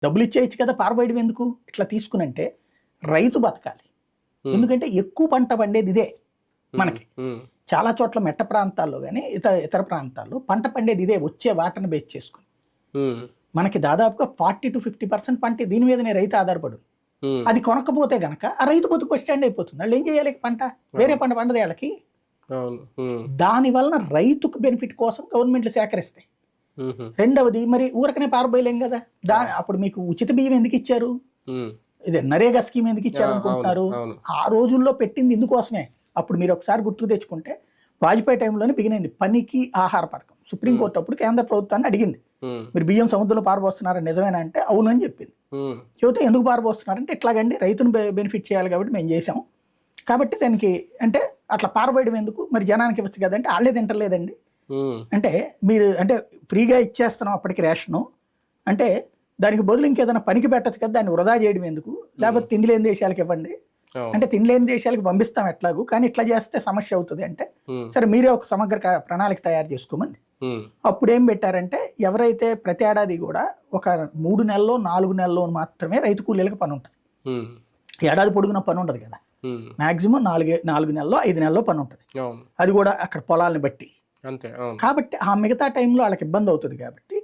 డబ్బులు ఇచ్చేయచ్చు కదా, పారబోయడం ఎందుకు? ఇట్లా తీసుకునంటే రైతు బతకాలి. ఎందుకంటే ఎక్కువ పంట పండేది ఇదే మనకి. చాలా చోట్ల మెట్ట ప్రాంతాల్లో కానీ ఇతర ప్రాంతాల్లో పంట పండేది ఇదే, వచ్చే వాటర్ని బేస్ చేసుకుని. మనకి దాదాపుగా 40-50% పంట దీని మీదనే రైతు ఆధారపడు. అది కొనకపోతే గనక ఆ రైతు బతుకు స్టాండ్ అయిపోతుంది. వాళ్ళు ఏం చేయాలి? పంట వేరే పంట పండదు వాళ్ళకి. దాని వలన రైతుకు బెనిఫిట్ కోసం గవర్నమెంట్లు సేకరిస్తాయి. రెండవది, మరి ఊరకనే పారబోయలేం కదా. అప్పుడు మీకు ఉచిత బియ్యం ఎందుకు ఇచ్చారు? ఇదే నరేగా స్కీమ్ ఎందుకు ఇచ్చారు అనుకుంటున్నారు? ఆ రోజుల్లో పెట్టింది ఇందుకోసమే. అప్పుడు మీరు ఒకసారి గుర్తుకు తెచ్చుకుంటే వాజ్పేయి టైంలోనే బిగినైంది పనికి ఆహార పథకం. సుప్రీంకోర్టు అప్పుడు కేంద్ర ప్రభుత్వాన్ని అడిగింది, మీరు బియ్యం సముద్రంలో పారబోస్తున్నారని నిజమేనా అంటే అవునని చెప్పింది. చెబితే ఎందుకు పారబోస్తున్నారంటే ఇట్లాగండి రైతును బెనిఫిట్ చేయాలి కాబట్టి మేము చేసాం, కాబట్టి దానికి అంటే అట్లా పారబోయడం ఎందుకు, మరి జనానికి ఇవ్వచ్చు కదంటే వాళ్ళే తింటలేదండి. అంటే మీరు అంటే ఫ్రీగా ఇచ్చేస్తున్నాం అప్పటికి రేషను అంటే దానికి బదులు ఇంకేదైనా పనికి పెట్టచ్చు కదా, దాన్ని వృధా చేయడం ఎందుకు? లేకపోతే తిండి లేని దేశాలకు ఇవ్వండి అంటే తిండి లేని దేశాలకు పంపిస్తాం ఎట్లాగూ, కానీ ఇట్లా చేస్తే సమస్య అవుతుంది అంటే సరే మీరే ఒక సమగ్ర ప్రణాళిక తయారు చేసుకోమంది. అప్పుడు ఏం పెట్టారంటే ఎవరైతే ప్రతి ఏడాది కూడా ఒక 3 నెలల్లో 4 నెలల్లో మాత్రమే రైతు కూలీలకు పని ఉంటుంది. ఏడాది పొడుగున పని ఉండదు కదా, మాక్సిమం 4 నెలల్లో 5 నెలల్లో పని ఉంటుంది. అది కూడా అక్కడ పొలాలను బట్టి. కాబట్టి ఆ మిగతా టైంలో వాళ్ళకి ఇబ్బంది అవుతుంది కాబట్టి